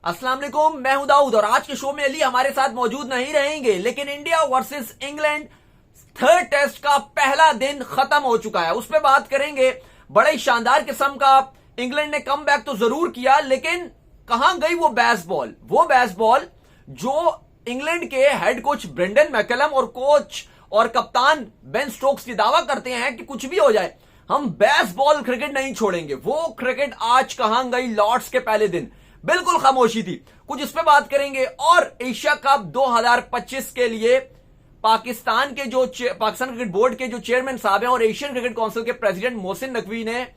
अस्सलाम वालेकुम, मैं हूं दाऊद और आज के शो में अली हमारे साथ मौजूद नहीं रहेंगे, लेकिन India versus England third test का पहला दिन खत्म हो चुका है। उस पर बात करेंगे। बड़े ही शानदार किस्म का इंग्लैंड ने कम बैक तो जरूर किया, लेकिन कहां गई वो बेसबॉल जो इंग्लैंड के हेड कोच ब्रेंडन मैकलम और कोच और कप्तान बेन स्टोक्स ये दावा करते हैं कि कुछ भी हो जाए हम बेसबॉल क्रिकेट नहीं छोड़ेंगे। वो क्रिकेट आज कहां गई? लॉर्ड्स के पहले दिन बिल्कुल खामोशी थी। कुछ इस पे बात करेंगे। और एशिया कप 2025 के लिए पाकिस्तान क्रिकेट बोर्ड के जो चेयरमैन साहब हैं और एशियन क्रिकेट काउंसिल के प्रेसिडेंट मोहसिन नकवी ने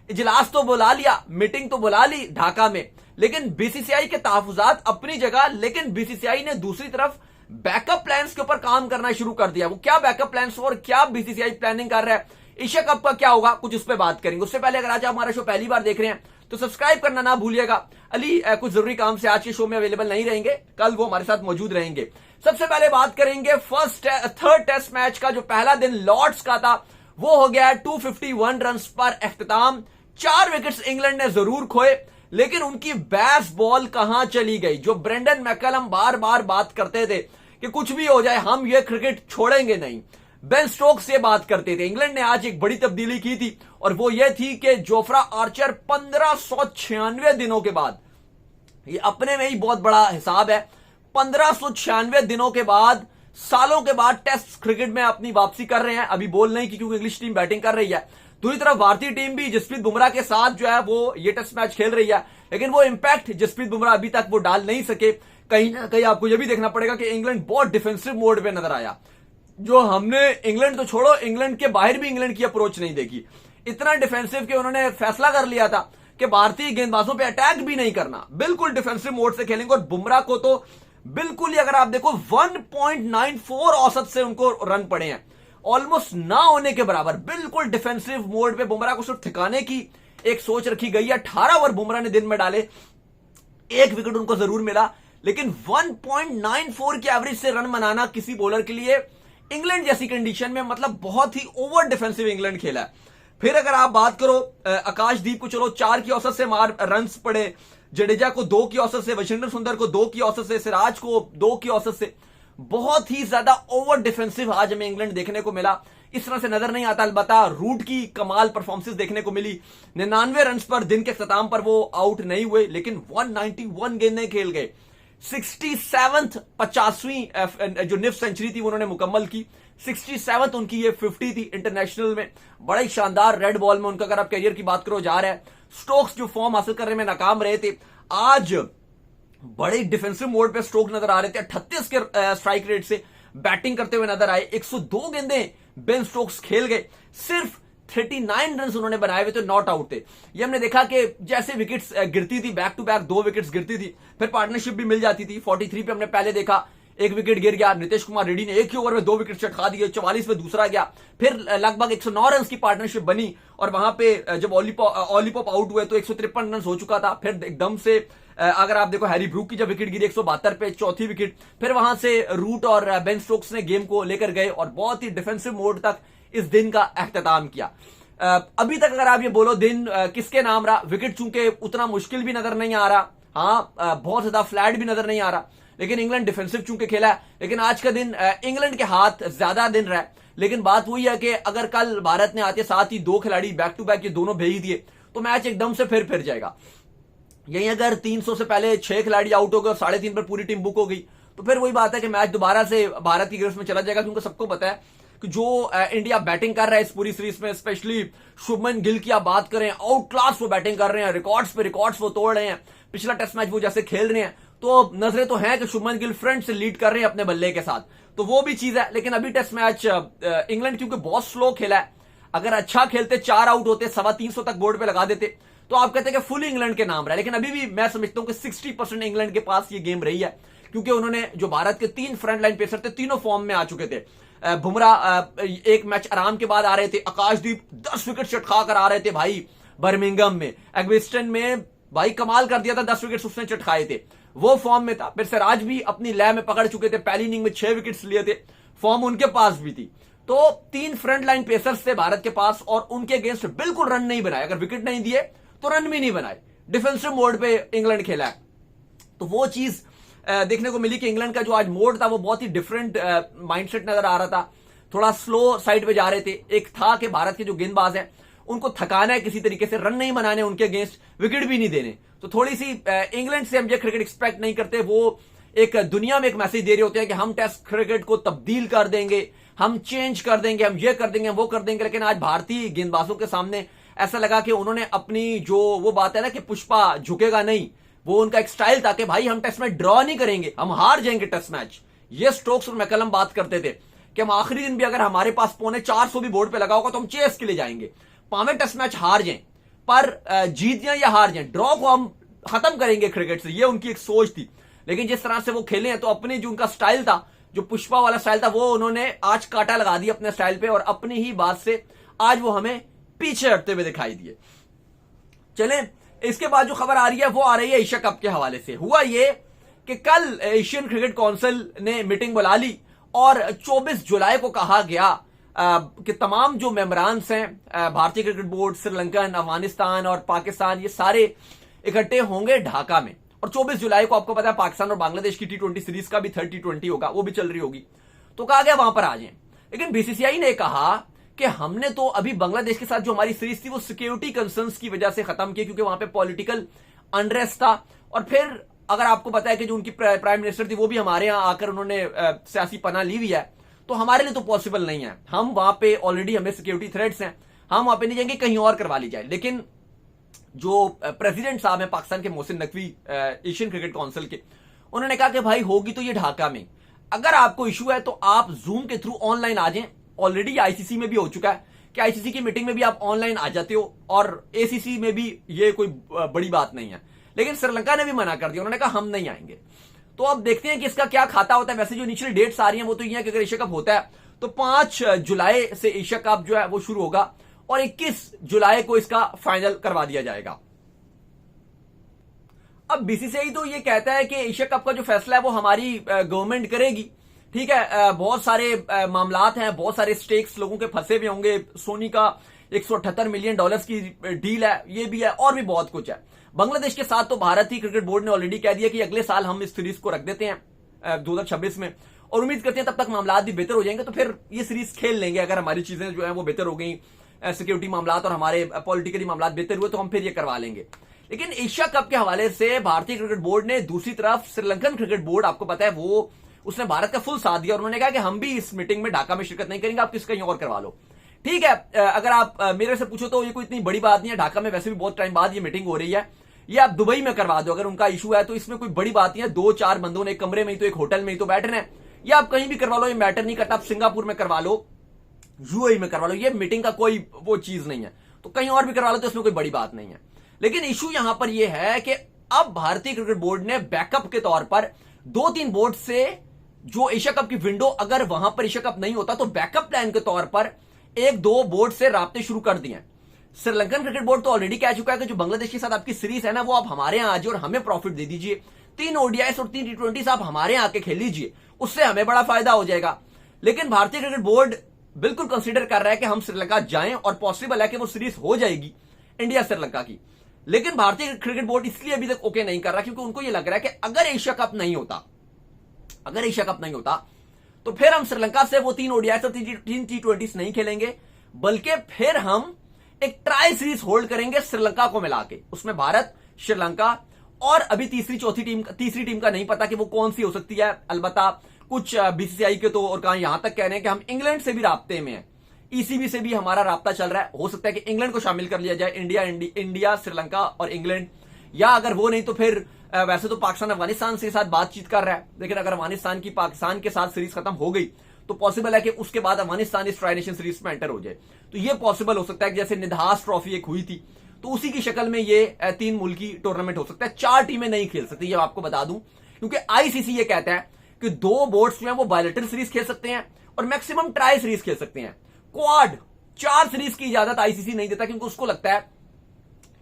इजलास तो बुला लिया, मीटिंग तो बुला ली ढाका में, लेकिन बीसीसीआई के तहफुजात अपनी जगह, लेकिन बीसीसीआई ने दूसरी तरफ बैकअप प्लान्स के ऊपर काम करना शुरू कर दिया। वो क्या बैकअप प्लान्स और क्या बीसीसीआई प्लानिंग कर रहा है, एशिया कप का क्या होगा, कुछ उस पर बात करेंगे। उससे पहले अगर आज आप हमारा शो पहली बार देख रहे हैं तो सब्सक्राइब करना ना भूलिएगा। अली कुछ जरूरी काम से आज के शो में अवेलेबल नहीं रहेंगे, कल वो हमारे साथ मौजूद रहेंगे। सबसे पहले बात करेंगे थर्ड टेस्ट मैच का जो पहला दिन लॉर्ड्स का था, वो हो गया 251 रन पर इख्तिताम। 4 विकेट्स इंग्लैंड ने जरूर खोए, लेकिन उनकी बेसबॉल कहां चली गई? जो ब्रेंडन मैकलम बार बार बात करते थे कि कुछ भी हो जाए हम ये क्रिकेट छोड़ेंगे नहीं, बेन स्टोक्स से बात करते थे। इंग्लैंड ने आज एक बड़ी तब्दीली की थी और वो ये थी कि जोफ्रा आर्चर 1596 दिनों के बाद, ये अपने में ही बहुत बड़ा हिसाब है, 1596 दिनों के बाद, सालों के बाद टेस्ट क्रिकेट में अपनी वापसी कर रहे हैं। अभी बोल नहीं क्योंकि इंग्लिश टीम बैटिंग कर रही है, दूसरी तरफ भारतीय टीम भी जसप्रीत बुमराह के साथ जो है वो ये टेस्ट मैच खेल रही है, लेकिन वो इंपैक्ट जसप्रीत बुमराह अभी तक वो डाल नहीं सके। कहीं ना कहीं आपको यह भी देखना पड़ेगा कि इंग्लैंड बहुत डिफेंसिव मोड पे नजर आया। जो हमने इंग्लैंड तो छोड़ो, इंग्लैंड के बाहर भी इंग्लैंड की अप्रोच नहीं देखी, इतना डिफेंसिव कि उन्होंने फैसला कर लिया था कि भारतीय गेंदबाजों पे अटैक भी नहीं करना, बिल्कुल डिफेंसिव मोड से खेलेंगे। और बुमराह को तो बिल्कुल ही, अगर आप देखो 1.94 औसत से उनको रन पड़े हैं, ऑलमोस्ट ना होने के बराबर, बिल्कुल डिफेंसिव मोड पे बुमराह को सिर्फ ठिकाने की एक सोच रखी गई है। 18 ओवर बुमराह ने दिन में डाले, 1 विकेट उनको जरूर मिला, लेकिन 1.94 की एवरेज से रन बनाना किसी बॉलर के लिए इंग्लैंड जैसी कंडीशन में, मतलब बहुत ही ओवर डिफेंसिव इंग्लैंड खेला है। फिर अगर आप बात करो आकाशदीप को, चलो 4 की औसत से मार रन पड़े, जडेजा को 2 की औसत से, वाशिंगटन सुंदर को 2 की औसत से, सिराज को 2 की औसत से, बहुत ही ज्यादा ओवर डिफेंसिव आज हमें इंग्लैंड देखने को मिला। इस तरह से नजर नहीं आता। अलबत्ता रूट की कमाल परफॉर्मेंस देखने को मिली, 99 रन पर दिन के इख्तिताम पर वो आउट नहीं हुए, लेकिन 191 गेंदें खेल गए। 67th 50वीं जो निफ सेंचुरी थी उन्होंने मुकम्मल की, 67th उनकी ये 50 थी इंटरनेशनल में। बड़ा ही शानदार रेड बॉल में उनका, अगर आप करियर की बात करो, जा रहा है। स्टोक्स जो फॉर्म हासिल करने में नाकाम रहे थे, आज बड़े डिफेंसिव मोड पे स्टोक्स नजर आ रहे थे। 38 के स्ट्राइक रेट से बैटिंग करते हुए नजर आए। 102 गेंदें बेन स्टोक्स खेल गए, सिर्फ 39 रन उन्होंने बनाए हुए थे, नॉट आउट थे। ये हमने देखा कि जैसे विकेट्स गिरती थी, बैक टू बैक 2 विकेट्स गिरती थी, फिर पार्टनरशिप भी मिल जाती थी। 43 पे हमने पहले देखा 1 विकेट गिर गया, नीतीश कुमार रेड्डी ने एक ही ओवर में 2 विकेट चटका दिए, 44 पे दूसरा गया, फिर लगभग 109 रन की पार्टनरशिप बनी। और वहां पे जब ऑलीपॉप आउट हुए तो 153 रन हो चुका था। फिर एकदम से अगर आप देखो हैरी ब्रूक की जब विकेट गिरी 172 पे, चौथी विकेट, फिर वहां से रूट और बेन स्टोक्स ने गेम को लेकर गए और बहुत ही डिफेंसिव मोड तक इस दिन का अख्तिताम किया। अभी तक अगर आप ये बोलो दिन किसके नाम रहा, विकेट चूंकि उतना मुश्किल भी नजर नहीं आ रहा, हाँ बहुत ज्यादा फ्लैट भी नजर नहीं आ रहा, लेकिन इंग्लैंड डिफेंसिव चूंकि खेला है, लेकिन आज का दिन इंग्लैंड के हाथ ज्यादा दिन रहा। लेकिन बात वही है कि अगर कल भारत ने आते साथ ही 2 खिलाड़ी बैक टू बैक ये दोनों भेज दिए तो मैच एकदम से फिर जाएगा। यही अगर 300 से पहले 6 खिलाड़ी आउट हो गए और 3.5 पर पूरी टीम बुक हो गई तो फिर वही बात है कि मैच दोबारा से भारत की गिरफ्त में चला जाएगा, क्योंकि सबको पता है कि जो इंडिया बैटिंग कर रहा है इस पूरी सीरीज में, स्पेशली शुभमन गिल की आप बात करें, आउट क्लास वो बैटिंग कर रहे हैं, रिकॉर्ड्स पे रिकॉर्ड्स वो तोड़ रहे हैं। पिछला टेस्ट मैच वो जैसे खेल रहे हैं तो नजरें तो हैं कि शुभमन गिल फ्रंट से लीड कर रहे हैं अपने बल्ले के साथ, तो वो भी चीज है। लेकिन अभी टेस्ट मैच इंग्लैंड क्योंकि बहुत स्लो खेला है, अगर अच्छा खेलते 4 आउट होते 325 तक बोर्ड पे लगा देते तो आप कहते हैं कि फुल इंग्लैंड के नाम रहा है। लेकिन अभी भी मैं समझता हूं कि 60% इंग्लैंड के पास ये गेम रही है, क्योंकि उन्होंने जो भारत के 3 फ्रंट लाइन पेसर थे तीनों फॉर्म में आ चुके थे। बुमराह एक मैच आराम के बाद आ रहे थे, आकाशदीप 10 विकेट चटका कर आ रहे थे भाई बर्मिंघम में, एग्वेस्टन में भाई कमाल कर दिया था, 10 विकेट उसने चटकाए थे, वो फॉर्म में था। फिर सिराज भी अपनी लय में पकड़ चुके थे, पहली इनिंग में 6 विकेट्स लिए थे, फॉर्म उनके पास भी थी। तो 3 फ्रंट लाइन पेसर्स थे भारत के पास और उनके अगेंस्ट बिल्कुल रन नहीं बनाए, अगर विकेट नहीं दिए तो रन भी नहीं बनाए, डिफेंसिव मोड पे इंग्लैंड खेला है। तो वो चीज देखने को मिली कि इंग्लैंड का जो आज मोड था वो बहुत ही डिफरेंट माइंडसेट नजर आ रहा था, थोड़ा स्लो साइड पे जा रहे थे। एक था कि भारत के जो गेंदबाज हैं उनको थकाना है किसी तरीके से, रन नहीं बनाने उनके अगेंस्ट, विकेट भी नहीं देने। तो थोड़ी सी इंग्लैंड से हम ये क्रिकेट एक्सपेक्ट नहीं करते। वो एक दुनिया में एक मैसेज दे रहे होते हैं कि हम टेस्ट क्रिकेट को तब्दील कर देंगे, हम चेंज कर देंगे, हम ये कर देंगे, हम वो कर देंगे। लेकिन आज भारतीय गेंदबाजों के सामने ऐसा लगा कि उन्होंने अपनी जो वो बात है ना कि पुष्पा झुकेगा नहीं, वो उनका एक स्टाइल था कि भाई हम टेस्ट मैच ड्रॉ नहीं करेंगे, हम हार जाएंगे टेस्ट मैच। ये स्टोक्स और मैकलम बात करते थे कि हम आखिरी दिन भी अगर हमारे पास 450 भी बोर्ड पे लगा होगा तो हम चेस के लिए जाएंगे, पांचवें टेस्ट मैच हार जाएं पर जीत जाएं या हार जाएं, ड्रॉ को हम खत्म करेंगे क्रिकेट से। ये उनकी एक सोच थी। लेकिन जिस तरह से वो खेले हैं तो अपनी जो उनका स्टाइल था, जो पुष्पा वाला स्टाइल था, वो उन्होंने आज कांटा लगा दिया अपने स्टाइल पे और अपनी ही बात से आज वो हमें पीछे हटते हुए दिखाई दिए। चले, इसके बाद जो खबर आ रही है वो आ रही है एशिया कप के हवाले से। हुआ ये कि कल एशियन क्रिकेट काउंसिल ने मीटिंग बुला ली और 24 जुलाई को कहा गया कि तमाम जो मेंबरान्स हैं, भारतीय क्रिकेट बोर्ड, श्रीलंकन, अफगानिस्तान और पाकिस्तान, ये सारे इकट्ठे होंगे ढाका में। और 24 जुलाई को आपको पता है पाकिस्तान और बांग्लादेश की T20 सीरीज का भी 30 T20 होगा, वो भी चल रही होगी। तो कहा गया वहां पर आ जाएं। लेकिन बीसीसीआई ने कहा कि हमने तो अभी बांग्लादेश के साथ जो हमारी सीरीज थी वो सिक्योरिटी कंसर्न्स की वजह से खत्म की, क्योंकि वहां पे पॉलिटिकल अनरेस्ट था। और फिर अगर आपको पता है कि जो उनकी प्राइम मिनिस्टर थी वो भी हमारे यहां आकर उन्होंने सियासी पनाह ली हुई है, तो हमारे लिए तो पॉसिबल नहीं है। हम वहां पे ऑलरेडी हमें सिक्योरिटी थ्रेट्स हैं, हम वहां पे नहीं जाएंगे, कहीं और करवा ली जाए। लेकिन जो प्रेसिडेंट साहब हैं पाकिस्तान के Mohsin Naqvi Asian cricket council के, उन्होंने कहा कि भाई होगी तो ये ढाका में, अगर आपको इशू है तो आप जूम के थ्रू ऑनलाइन आ जाएं। ऑलरेडी आईसीसी में भी हो चुका है कि आईसीसी की मीटिंग में भी आप ऑनलाइन आ जाते हो और एसीसी में भी ये कोई बड़ी बात नहीं है। लेकिन श्रीलंका ने भी मना कर दिया, उन्होंने कहा हम नहीं आएंगे। तो अब देखते हैं कि इसका क्या खाता होता है। वैसे जो इनिशियल डेट्स आ रही हैं वो तो ये है कि अगर एशिया कप होता है तो 5 जुलाई से एशिया कप जो है वो शुरू होगा और 21 जुलाई को इसका फाइनल करवा दिया जाएगा। अब बीसीसीआई तो ये कहता है कि एशिया कप का जो फैसला है वो हमारी गवर्नमेंट करेगी। ठीक है, बहुत सारे मामलात हैं, बहुत सारे स्टेक्स लोगों के फंसे हुए होंगे। सोनी का $178 मिलियन की डील है, ये भी है और भी बहुत कुछ है। बांग्लादेश के साथ तो भारतीय क्रिकेट बोर्ड ने ऑलरेडी कह दिया कि अगले साल हम इस सीरीज को रख देते हैं 2026 में, और उम्मीद करते हैं तब तक मामलात भी बेहतर हो जाएंगे तो फिर ये सीरीज खेल लेंगे। अगर हमारी चीजें जो है वो बेहतर हो गई, सिक्योरिटी मामलात और हमारे पॉलिटिकली मामलात बेहतर हुए तो हम फिर ये करवा लेंगे। लेकिन एशिया कप के हवाले से भारतीय क्रिकेट बोर्ड ने दूसरी तरफ श्रीलंकन क्रिकेट बोर्ड, आपको पता है वो उसने भारत का फुल साथ दिया और उन्होंने कहा कि हम भी इस मीटिंग में ढाका में शिरकत नहीं करेंगे, आप किसी कहीं और करवा लो। ठीक है, अगर आप मेरे से पूछो तो ये कोई इतनी बड़ी बात नहीं है। ढाका में वैसे भी बहुत टाइम बाद ये मीटिंग हो रही है, ये आप दुबई में करवा दो अगर उनका इशू है तो इसमें कोई बड़ी बात नहीं है। 2-4 बंदों ने एक कमरे में ही तो, एक होटल में ही तो बैठना है, या आप कहीं भी करवा लो, ये मैटर नहीं करता। आप सिंगापुर में करवा लो, यूएई में करवा लो, ये मीटिंग का कोई वो चीज नहीं है। तो कहीं और भी करवा लो तो इसमें कोई बड़ी बात नहीं है। लेकिन इशू यहां पर यह है कि अब भारतीय क्रिकेट बोर्ड ने बैकअप के तौर पर 2-3 बोर्ड से जो एशिया कप की विंडो, अगर वहां पर एशिया कप नहीं होता तो बैकअप प्लान के तौर पर 1-2 बोर्ड से राब्ते शुरू कर दिए। श्रीलंकन क्रिकेट बोर्ड तो ऑलरेडी कह चुका है कि जो बांग्लादेश के साथ आपकी सीरीज है ना वो आप हमारे यहां आ जाइए और हमें प्रॉफिट दे दीजिए। 3 ओडीआईस और 3 T20 आप हमारे यहां आके खेल लीजिए, उससे हमें बड़ा फायदा हो जाएगा। लेकिन भारतीय क्रिकेट बोर्ड बिल्कुल कंसीडर कर रहा है कि हम श्रीलंका जाएं और पॉसिबल है कि वो सीरीज हो जाएगी इंडिया श्रीलंका की। लेकिन भारतीय क्रिकेट बोर्ड इसलिए अभी तक ओके नहीं कर रहा क्योंकि उनको यह लग रहा है कि अगर एशिया कप नहीं होता तो फिर हम श्रीलंका से वो 3 ओडीआईस और 3 T20 नहीं खेलेंगे, बल्कि फिर हम एक ट्राई सीरीज होल्ड करेंगे श्रीलंका को मिला के। उसमें भारत, श्रीलंका और अभी तीसरी टीम का नहीं पता कि वो कौन सी हो सकती है। अलबत्ता कुछ बीसीसीआई के तो और कहा यहां तक कह रहे हैं कि हम इंग्लैंड से भी राब्ते में हैं, ईसीबी से भी हमारा राब्ता चल रहा है। हो सकता है कि इंग्लैंड को शामिल कर लिया जाए, इंडिया, श्रीलंका और इंग्लैंड, या अगर वो नहीं तो फिर वैसे तो पाकिस्तान अफगानिस्तान के साथ बातचीत कर रहा है। लेकिन अगर अफगानिस्तान की पाकिस्तान के साथ सीरीज खत्म हो गई तो पॉसिबल है कि उसके बाद अफगानिस्तान इस ट्राई नेशन सीरीज में एंटर हो जाए। तो ये पॉसिबल हो सकता है कि जैसे निधास ट्रॉफी एक हुई थी तो उसी की शक्ल में ये 3 मुल्की टूर्नामेंट हो सकता है। 4 टीमें नहीं खेल सकती, ये आपको बता दूं, क्योंकि आईसीसी ये कहता है कि 2 बोर्ड्स जो है वो बायलैटरल सीरीज खेल सकते हैं और मैक्सिमम ट्राई सीरीज खेल सकते हैं। क्वाड 4 सीरीज की इजाजत आईसीसी नहीं देता क्योंकि उसको लगता है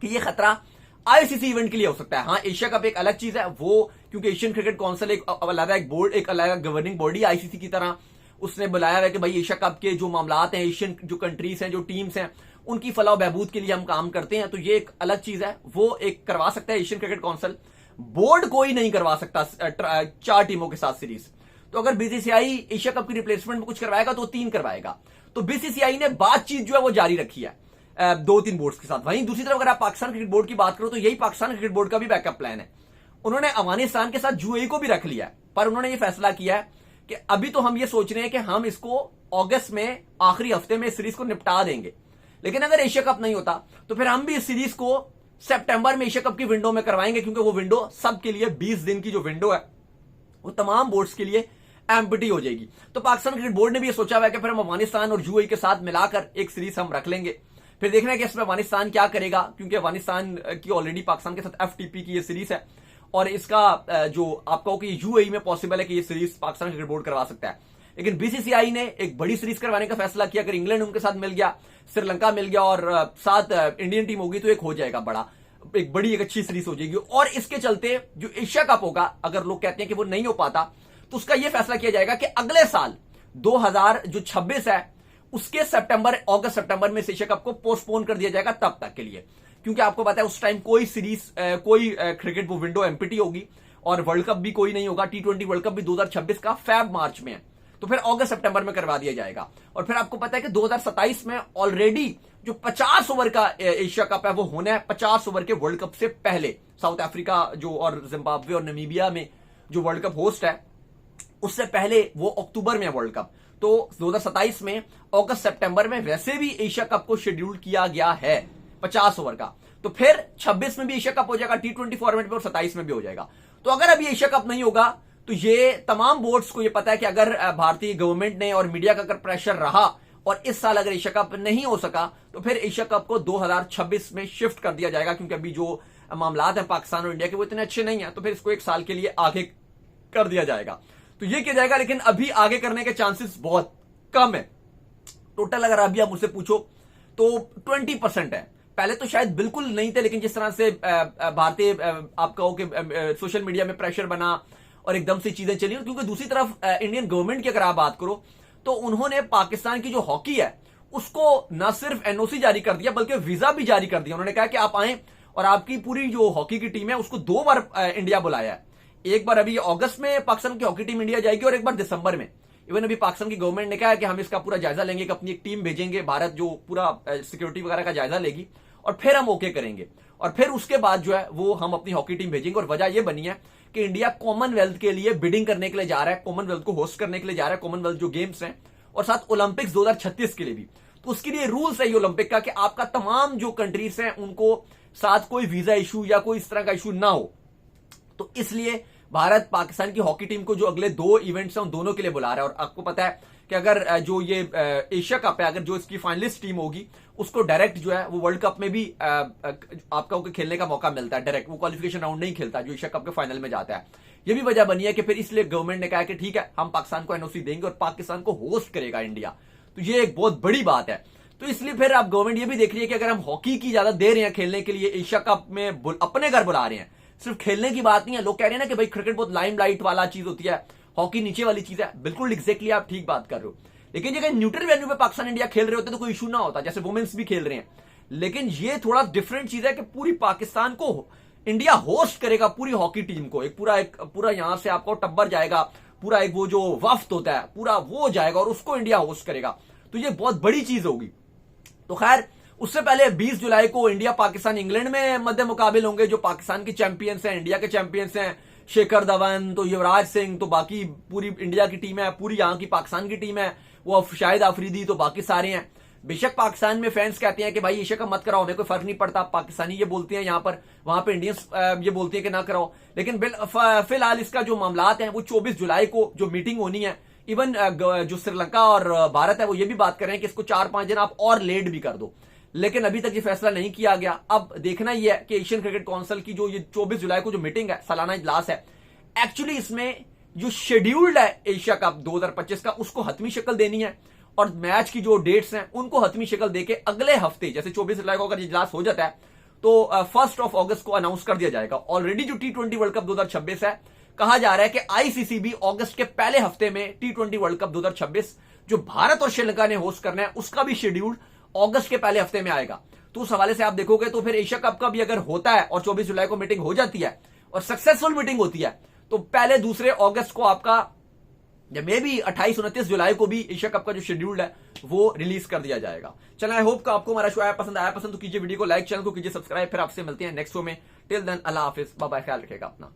कि ये खतरा आईसीसी इवेंट के लिए हो सकता है। हां, एशिया कप एक अलग चीज है, वो क्योंकि एशियन क्रिकेट काउंसिल एक अलग एक बोर्ड, एक अलग गवर्निंग बॉडी आईसीसी की तरह उसने बुलाया है कि भाई एशिया कप के जो मामलात हैं, एशियन जो कंट्रीज हैं, जो टीम्स हैं, उनकी फलाह बहबूद के लिए हम काम करते हैं। तो ये एक अलग चीज है, वो एक करवा सकता है एशियन क्रिकेट काउंसिल। बोर्ड कोई नहीं करवा सकता 4 टीमों के साथ सीरीज। तो अगर बीसीसीआई एशिया कप की रिप्लेसमेंट में कुछ करवाएगा तो 3 करवाएगा। तो बीसीसीआई ने बातचीत जो है वो जारी रखी है 2-3 बोर्ड्स के साथ। वहीं दूसरी तरफ अगर आप पाकिस्तान क्रिकेट बोर्ड की बात करो तो यही पाकिस्तान क्रिकेट बोर्ड का भी बैकअप प्लान है। उन्होंने अफगानिस्तान के साथ यूएई को भी रख लिया है, पर उन्होंने ये फैसला किया है कि अभी तो हम ये सोच रहे हैं कि हम इसको अगस्त में आखिरी हफ्ते में इस सीरीज को निपटा देंगे, लेकिन अगर एशिया कप नहीं होता तो फिर हम भी इस सीरीज को सितंबर में एशिया कप की विंडो में करवाएंगे, क्योंकि वो विंडो सबके लिए 20 दिन की जो विंडो है वो तमाम बोर्ड्स के लिए एम्प्टी हो जाएगी। तो पाकिस्तान क्रिकेट बोर्ड ने भी ये सोचा हुआ है कि फिर हम अफगानिस्तान और यूएई के साथ मिलाकर एक सीरीज हम रख लेंगे। फिर देखना है कि इसमें अफगानिस्तान क्या करेगा, क्योंकि अफगानिस्तान की ऑलरेडी पाकिस्तान के साथ एफटीपी की ये सीरीज है और इसका जो आप कहो कि यूएई में पॉसिबल है कि ये सीरीज पाकिस्तान क्रिकेट बोर्ड करवा सकता है। लेकिन बीसीसीआई ने एक बड़ी सीरीज करवाने का फैसला किया। अगर इंग्लैंड उनके साथ मिल गया, श्रीलंका मिल गया और साथ इंडियन टीम होगी तो एक हो जाएगा एक बड़ी एक अच्छी सीरीज हो जाएगी। और इसके चलते जो एशिया कप होगा, अगर लोग कहते हैं कि वो नहीं हो पाता, तो उसका यह फैसला किया जाएगा कि अगले साल 2026 है उसके अगस्त सितंबर में एशिया कप को पोस्टपोन कर दिया जाएगा तब तक के लिए, क्योंकि आपको पता है उस टाइम कोई सीरीज कोई क्रिकेट वो विंडो एम्प्टी होगी और वर्ल्ड कप भी कोई नहीं होगा। T20 वर्ल्ड कप भी 2026 का फेब मार्च में है, तो फिर अगस्त सितंबर में करवा दिया जाएगा। और फिर आपको पता है कि 2027 में ऑलरेडी जो 50 ओवर का एशिया कप है वो होना है 50 ओवर के वर्ल्ड कप से पहले। साउथ अफ्रीका जो और जिम्बाब्वे और नामीबिया में जो वर्ल्ड कप होस्ट है उससे पहले वो अक्टूबर में है वर्ल्ड कप। तो 2027 में अगस्त सितंबर में वैसे भी एशिया कप को शेड्यूल किया गया है 50 ओवर का, तो फिर 26 में भी एशिया कप हो जाएगा T20 फॉर्मेट में और 27 में भी हो जाएगा। तो अगर अभी एशिया कप नहीं होगा तो ये तमाम बोर्ड्स को ये पता है कि अगर भारतीय गवर्नमेंट ने और मीडिया का अगर प्रेशर रहा और इस साल अगर एशिया कप नहीं हो सका तो फिर एशिया कप को 2026 में शिफ्ट कर दिया जाएगा, क्योंकि अभी जो मामलात हैं पाकिस्तान और इंडिया के वो इतने अच्छे नहीं है, तो फिर इसको एक साल के लिए आगे कर दिया जाएगा। तो ये किया जाएगा, लेकिन अभी आगे करने के चांसेस बहुत कम है। टोटल अगर अभी आप मुझसे पूछो तो 20% है। पहले तो शायद बिल्कुल नहीं थे, लेकिन जिस तरह से भारतीय आप कहो कि सोशल मीडिया में प्रेशर बना और एकदम से चीजें चली, क्योंकि दूसरी तरफ इंडियन गवर्नमेंट की अगर आप बात करो तो उन्होंने पाकिस्तान की जो हॉकी है उसको न सिर्फ एनओसी जारी कर दिया बल्कि वीजा भी जारी कर दिया। उन्होंने कहा कि आप आए और आपकी पूरी जो हॉकी की टीम है उसको 2 बार इंडिया बुलाया है। एक बार अभी अगस्त में पाकिस्तान की हॉकी टीम इंडिया जाएगी और एक बार दिसंबर में। इवन अभी पाकिस्तान की गवर्नमेंट ने कहा है कि हम इसका पूरा जायजा लेंगे, कि अपनी एक टीम भेजेंगे भारत जो पूरा सिक्योरिटी वगैरह का जायजा लेगी और फिर हम ओके करेंगे और फिर उसके बाद जो है वो हम अपनी हॉकी टीम भेजेंगे। और वजह यह बनी है कि इंडिया कॉमनवेल्थ के लिए बिडिंग करने के लिए जा रहा है, कॉमनवेल्थ को होस्ट करने के लिए जा रहा है, कॉमनवेल्थ जो गेम्स हैं और साथ ओलंपिक्स 2036 के लिए भी। तो उसके लिए रूल्स है ये ओलंपिक का कि आपका तमाम जो कंट्रीज हैं उनको साथ कोई वीजा इशू या कोई इस तरह का इशू ना हो। तो इसलिए भारत पाकिस्तान की हॉकी टीम को जो अगले 2 इवेंट्स हैं उन दोनों के लिए बुला रहा है। और आपको पता है कि अगर जो ये एशिया कप है, अगर जो इसकी फाइनलिस्ट टीम होगी उसको डायरेक्ट जो है वो वर्ल्ड कप में भी आपका खेलने का मौका मिलता है डायरेक्ट, वो क्वालिफिकेशन राउंड नहीं खेलता जो एशिया कप के फाइनल में जाता है। ये भी वजह बनी है कि फिर इसलिए गवर्नमेंट ने कहा कि ठीक है हम पाकिस्तान को एनओसी देंगे और पाकिस्तान को होस्ट करेगा इंडिया। तो ये एक बहुत बड़ी बात है। तो इसलिए फिर आप गवर्नमेंट ये भी देख रही है कि अगर हम हॉकी की ज्यादा दे रहे हैं खेलने के लिए, एशिया कप में अपने घर बुला रहे हैं, सिर्फ खेलने की बात नहीं है। लोग कह रहे हैं ना कि भाई क्रिकेट बहुत लाइमलाइट वाला चीज होती है, हॉकी नीचे वाली चीज है। बिल्कुल एग्जैक्टली आप ठीक बात कर रहे हो, लेकिन अगर न्यूट्रल वेन्यू पे पाकिस्तान इंडिया खेल रहे होते तो कोई इशू ना होता, जैसे वुमेन्स भी खेल रहे हैं। लेकिन ये थोड़ा डिफरेंट चीज है कि पूरी पाकिस्तान को इंडिया होस्ट करेगा, पूरी हॉकी टीम को। एक पूरा यहां से आपको टब्बर जाएगा, पूरा एक वो जो वफ्द होता है पूरा वो जाएगा और उसको इंडिया होस्ट करेगा। तो ये बहुत बड़ी चीज होगी। तो खैर उससे पहले 20 जुलाई को इंडिया पाकिस्तान इंग्लैंड में मध्य मुकाबले होंगे। जो पाकिस्तान के चैंपियंस हैं, इंडिया के चैंपियंस हैं, शिखर धवन, तो युवराज सिंह, तो बाकी पूरी इंडिया की टीम है, पूरी यहां की पाकिस्तान की टीम है, वो शाहिद अफरीदी, तो बाकी सारे हैं। बेशक पाकिस्तान में फैंस कहते हैं कि भाई एशिया कप मत कराओ, हमें कोई फर्क नहीं पड़ता, पाकिस्तानी ये बोलते हैं यहां पर, वहां पर इंडियंस ये बोलते हैं कि ना कराओ। लेकिन फिलहाल इसका जो मामलात हैं वो 24 जुलाई को जो मीटिंग होनी है, इवन जो श्रीलंका और भारत है वो ये भी बात कर रहे हैं कि इसको 4-5 दिन आप और लेट भी कर दो। लेकिन अभी तक ये फैसला नहीं किया गया। अब देखना ही है कि एशियन क्रिकेट काउंसिल की जो ये 24 जुलाई को जो मीटिंग है, सालाना इजलास है, एक्चुअली इसमें जो शेड्यूल्ड है एशिया कप 2025 का उसको हतमी शक्ल देनी है और मैच की जो डेट्स हैं उनको हतमी शक्ल देके अगले हफ्ते, जैसे 24 जुलाई को अगर इजलास हो जाता है तो 1 अगस्त को अनाउंस कर दिया जाएगा। ऑलरेडी जो T20 वर्ल्ड कप 2026 है, कहा जा रहा है कि आईसीसी भी अगस्त के पहले हफ्ते में T20 वर्ल्ड कप 2026 जो भारत और श्रीलंका ने होस्ट करना है उसका भी शेड्यूल अगस्त के पहले हफ्ते में आएगा। तो उस हवाले से आप देखोगे तो फिर एशिया कप का भी अगर होता है और 24 जुलाई को मीटिंग हो जाती है और सक्सेसफुल मीटिंग होती है तो पहले 2 अगस्त को आपका मे भी 28-29 जुलाई को भी एशिया कप का जो शेड्यूल है वो रिलीज कर दिया जाएगा। चलो आई होप का आपको हमारा शो आया पसंद तो कीजिए वीडियो को लाइक, चैनल को कीजिए सब्सक्राइब। फिर आपसे मिलते हैं नेक्स्ट शो में। टिल देन अल्लाह हाफिज, बाय बाय, ख्याल रखिएगा अपना।